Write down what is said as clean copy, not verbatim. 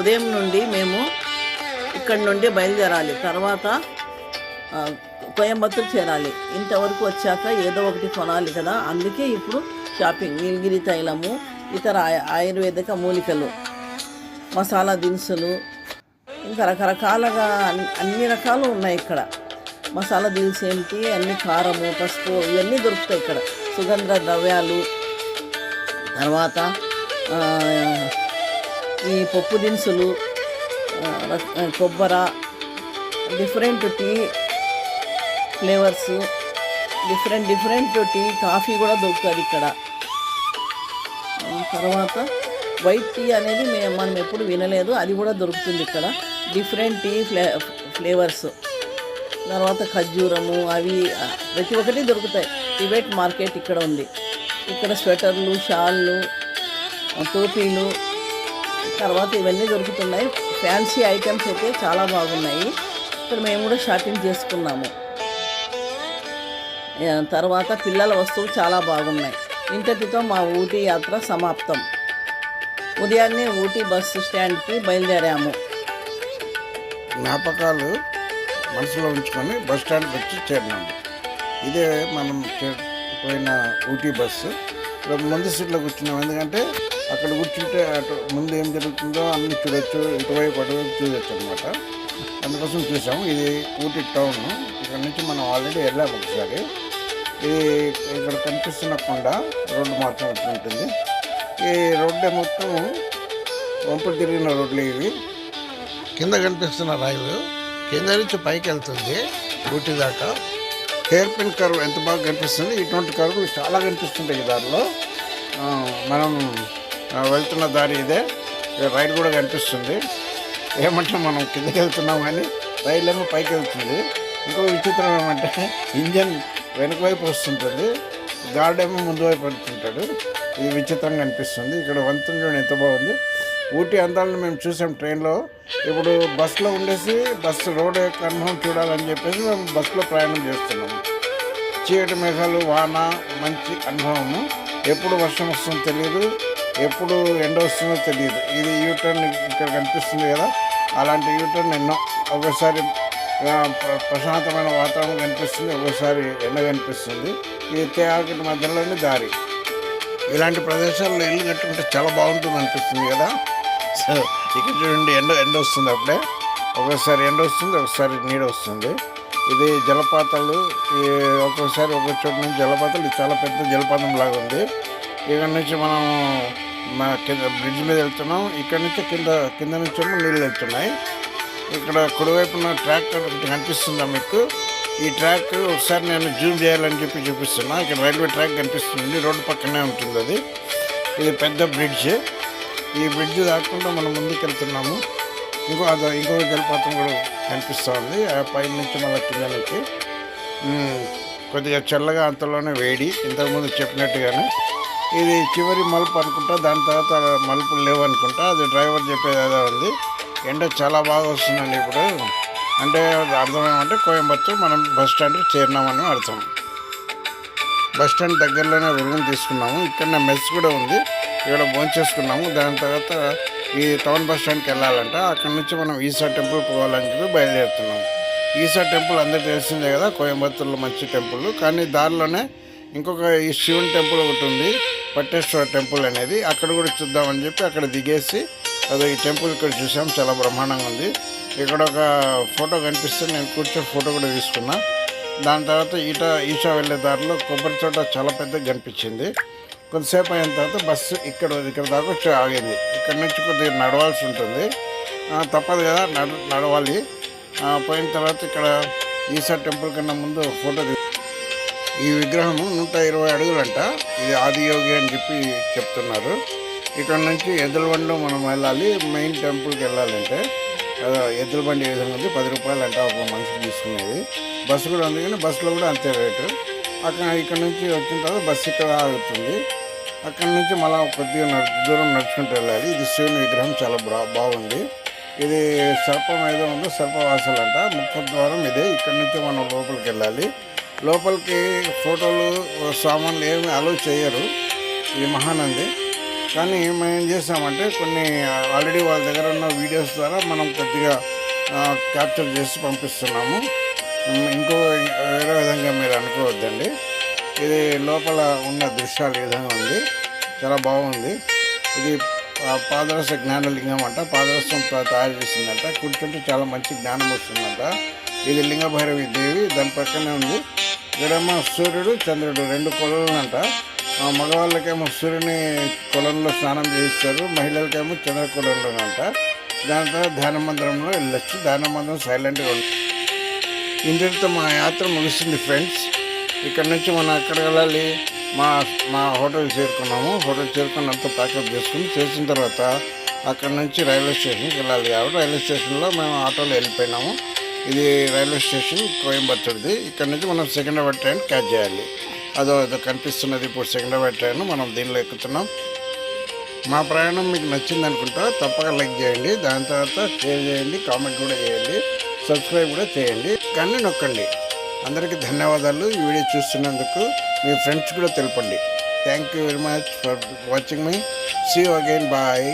ఉదయం నుండి మేము ఇక్కడి నుండి బయలుదేరాలి. తర్వాత కోయంబత్తూరు చేరాలి. ఇంతవరకు వచ్చాక ఏదో ఒకటి కొనాలి కదా, అందుకే ఇప్పుడు షాపింగ్. నీలగిరి తైలము, ఇతర ఆయుర్వేదిక మూలికలు, మసాలా దినుసులు, ఇంకా రకరకాలుగా అన్ని రకాలు ఉన్నాయి ఇక్కడ. మసాలా దినుసు ఏంటి, అన్ని కారము, పసుపు ఇవన్నీ దొరుకుతాయి ఇక్కడ. సుగంధ ద్రవ్యాలు, తర్వాత ఈ పప్పు దినుసులు, కొబ్బరి, different tea flavours, different tea, coffee కూడా దొరుకుతుంది ఇక్కడ. తర్వాత వైట్ టీ అనేది మనం ఎప్పుడు వినలేదు, అది కూడా దొరుకుతుంది ఇక్కడ. డిఫరెంట్ టీ ఫ్లేవర్స్, తర్వాత ఖర్జూరము, అవి ప్రతి ఒక్కటి దొరుకుతాయి. టిబెట్ మార్కెట్ ఇక్కడ ఉంది. ఇక్కడ స్వెటర్లు, షాళ్ళు, టోపీలు, తర్వాత ఇవన్నీ దొరుకుతున్నాయి. ఫ్యాన్సీ ఐటమ్స్ అయితే చాలా బాగున్నాయి. ఇక్కడ మేము కూడా షాపింగ్ చేసుకున్నాము. తర్వాత పిల్లల వస్తువులు చాలా బాగున్నాయి. ఇంతటితో మా ఊటీ యాత్ర సమాప్తం. ఉదయాన్నే ఊటీ బస్సు స్టాండ్కి బయలుదేరాము. జ్ఞాపకాలు మనసులో ఉంచుకొని బస్ స్టాండ్కి వచ్చి చేరినాము. ఇదే మనం పోయిన ఊటీ బస్సు. ఇప్పుడు ముందు సీట్లో కూర్చున్నాం, ఎందుకంటే అక్కడ కూర్చుంటే అటు ముందు ఏం జరుగుతుందో అన్నీ చూడొచ్చు, ఇటువైపు అటువైపు చూడొచ్చు అనమాట. అందుకోసం చూసాము. ఇది ఊటీ టౌన్. ఇక్కడ నుంచి మనం ఆల్రెడీ వెళ్ళాము ఒకసారి. ఇది ఇక్కడ కనిపిస్తున్న కొండ రోడ్డు మాత్రం ఉంటుంది. ఈ రోడ్డే మొత్తం వంపులు తిరిగిన రోడ్లు ఇవి. కింద కనిపిస్తున్న రైలు కింద నుంచి పైకి వెళ్తుంది ఊటీ దాకా. హెయిర్ పిన్ కర్వ్ ఎంత బాగా కనిపిస్తుంది. ఇటువంటి కర్వ్లు చాలా కనిపిస్తుంటాయి దారిలో. మనం వెళ్తున్న దారి ఇదే. రైలు కూడా కనిపిస్తుంది. ఏమంటే మనం కిందకి వెళ్తున్నాం కానీ రైలు ఏమో పైకి వెళ్తుంది. ఇంకో విచిత్రం ఏమంటే ఇంజన్ వెనక వైపు వస్తుంటుంది, గార్డ్ ఏమో ముందు వైపు వెళ్తుంటాడు. ఇది విచిత్రంగా అనిపిస్తుంది. ఇక్కడ వంతెన చూడండి ఎంత బాగుంది. ఊటీ అందాలను మేము చూసాం ట్రైన్లో. ఇప్పుడు బస్సులో ఉండేసి బస్సు రోడ్ యొక్క అనుభవం చూడాలని చెప్పేసి మేము బస్సులో ప్రయాణం చేస్తున్నాము. చీకటి మేఘాలు, వాన, మంచి అనుభవము. ఎప్పుడు వర్షం వస్తుందో తెలియదు, ఎప్పుడు ఎండ వస్తుందో తెలియదు. ఇది యూటర్న్ ఇక్కడ కనిపిస్తుంది కదా, అలాంటి యూటర్న్ ఎన్నో. ఒకసారి ప్రశాంతమైన వాతావరణం కనిపిస్తుంది, ఒకసారి ఎండ కనిపిస్తుంది. ఇది తేయాకటి మధ్యలోని దారి. ఇలాంటి ప్రదేశాల్లో ఇల్లు కట్టుకుంటే చాలా బాగుంటుంది అనిపిస్తుంది కదా. సో ఇక్కడ చూడండి, ఎండ వస్తుంది. అప్పుడే ఒకసారి ఎండ వస్తుంది, ఒకసారి నీడ వస్తుంది. ఇది జలపాతాలు. ఒక్కొక్కసారి ఒక్కొక్క చోటు నుంచి జలపాతాలు. ఇది చాలా పెద్ద జలపాతం లాగా ఉంది. ఇక్కడ నుంచి మనం కింద బ్రిడ్జ్ మీద వెళ్తున్నాం. ఇక్కడ నుంచి కింద నుంచి నీళ్ళు వెళ్తున్నాయి. ఇక్కడ కుడివైపున ట్రాక్ కనిపిస్తుందా మీకు? ఈ ట్రాక్ ఒకసారి నేను జూమ్ చేయాలని చెప్పి చూపిస్తున్నా. ఇక్కడ రైల్వే ట్రాక్ కనిపిస్తుంది, రోడ్డు పక్కనే ఉంటుంది అది. ఇది పెద్ద బ్రిడ్జ్. ఈ బ్రిడ్జ్ దాటుకుంటూ మనం ముందుకు వెళ్తున్నాము. ఇంకో జలపాతం కూడా కనిపిస్తూ ఉంది. ఆ పై నుంచి మళ్ళీ కింద నుంచి కొద్దిగా చల్లగా, అంతలోనే వేడి. ఇంతకుముందు చెప్పినట్టుగానే ఇది చివరి మలుపు అనుకుంటా. దాని తర్వాత మలుపులు లేవు అనుకుంటా. అది డ్రైవర్ చెప్పేది అదే ఉంది. ఎండ చాలా బాగా వస్తుందండి ఇప్పుడు. అంటే అర్థం ఏమంటే కోయంబత్తూరు మనం బస్ స్టాండ్కి చేరినామని అర్థం. బస్ స్టాండ్ దగ్గరలోనే రూమ్ తీసుకున్నాము. ఇక్కడ మెస్ కూడా ఉంది, ఇక్కడ భోంచేసుకున్నాము. దాని తర్వాత ఈ టౌన్ బస్ స్టాండ్కి వెళ్ళాలంట. అక్కడ నుంచి మనం ఈసా టెంపుల్ పోవాలని చెప్పి బయలుదేరుతున్నాము. ఈసా టెంపుల్ అందరికీ తెలిసిందే కదా, కోయంబత్తూరులో మంచి టెంపుల్. కానీ దారిలోనే ఇంకొక ఈ శివుని టెంపుల్ ఒకటి ఉంది, పట్టేశ్వర టెంపుల్ అనేది. అక్కడ కూడా చూద్దామని చెప్పి అక్కడ దిగేసి అదే ఈ టెంపుల్ ఇక్కడ చూసాం. చాలా బ్రహ్మాండంగా ఉంది. ఇక్కడ ఒక ఫోటో కనిపిస్తుంది, నేను కూర్చొని ఫోటో కూడా తీసుకున్నా. దాని తర్వాత ఈషా వెళ్ళే దారిలో కొబ్బరి తోట చాలా పెద్దగా కనిపించింది. కొద్దిసేపు అయిన తర్వాత బస్సు ఇక్కడ దాకా వచ్చి ఆగింది. ఇక్కడ నుంచి కొద్దిగా నడవాల్సి ఉంటుంది, తప్పదు కదా, నడవాలి. పోయిన తర్వాత ఇక్కడ ఈసా టెంపుల్ కన్నా ముందు ఫోటో ఈ విగ్రహము 120 అడుగులంట. ఇది ఆదియోగి అని చెప్పి చెప్తున్నారు. ఇక్కడ నుంచి ఎద్దుల బండిలో మనం వెళ్ళాలి. మెయిన్ టెంపుల్కి వెళ్ళాలంటే ఎద్దుల బండి ఏ విధంగా ఉంది, 10 రూపాయలు అంట ఒక మనిషికి తీసుకునేది. బస్సు కూడా ఉంది, కానీ బస్సులో కూడా అంతే రేటు. ఇక్కడ నుంచి వచ్చిన తర్వాత బస్సు ఇక్కడ ఆగుతుంది. అక్కడ నుంచి మళ్ళీ కొద్దిగా దూరం నడుచుకుంటూ వెళ్ళాలి. ఇది శివుని విగ్రహం చాలా బాగుంది. ఇది సర్పం ఏదో ఉందో సర్పవాసులు అంట. ముఖద్వారం ఇదే. ఇక్కడ నుంచి మనం లోపలికి వెళ్ళాలి. లోపలికి ఫోటోలు, సామాన్లు ఏమి అలౌ చేయరు. ఇది మహానంది. కానీ మనం ఏం చేసామంటే కొన్ని ఆల్రెడీ వాళ్ళ దగ్గర ఉన్న వీడియోస్ ద్వారా మనం కొద్దిగా క్యాప్చర్ చేసి పంపిస్తున్నాము. ఇంకో వేరే విధంగా మీరు అనుకోవద్దండి. ఇది లోపల ఉన్న దృశ్యాలు ఈ విధంగా ఉంది, చాలా బాగుంది. ఇది పాదరస జ్ఞానలింగం అంట, పాదరసం తయారు చేసిందంట. కూర్చుంటే చాలా మంచి జ్ఞానం వస్తుందంట. ఇది లింగభైరవి దేవి, దాని పక్కనే ఉంది. ఇక్కడేమో సూర్యుడు చంద్రుడు 2 కొలలు అంట. మగవాళ్ళకేమో సూర్యుని కొలంలో స్నానం చేయిస్తారు, మహిళలకేమో చంద్ర కొలంలోనంట. దాని తర్వాత ధ్యాన మందిరంలో వెళ్ళొచ్చు. ధ్యాన మందిరం సైలెంట్గా ఉంటుంది. ఇంతటితో మా యాత్ర ముగిసింది ఫ్రెండ్స్. ఇక్కడ నుంచి మనం ఎక్కడ వెళ్ళాలి? మా హోటల్ చేరుకున్నాము. హోటల్ చేరుకుని అంతా ప్యాకప్ చేసిన తర్వాత అక్కడ నుంచి రైల్వే స్టేషన్కి వెళ్ళాలి. కాబట్టి రైల్వే స్టేషన్లో మేము ఆటోలో వెళ్ళిపోయినాము. ఇది రైల్వే స్టేషన్ కోయంబత్తూర్ది. ఇక్కడ నుంచి మనం సికింద్రాబాద్ ట్రైన్ క్యాచ్ చేయాలి. అదో కనిపిస్తున్నది ఇప్పుడు సికింద్రాబాద్ ట్రైన్. మనం దీనిలో ఎక్కుతున్నాం. మా ప్రయాణం మీకు నచ్చింది అనుకుంటా. తప్పక లైక్ చేయండి, దాని తర్వాత షేర్ చేయండి, కామెంట్ కూడా చేయండి, సబ్స్క్రైబ్ కూడా చేయండి, కానీ నొక్కండి. అందరికీ ధన్యవాదాలు ఈ వీడియో చూస్తున్నందుకు. మీ ఫ్రెండ్స్ కూడా తెలపండి. Thank you very much for watching మీ. See you again. బాయ్.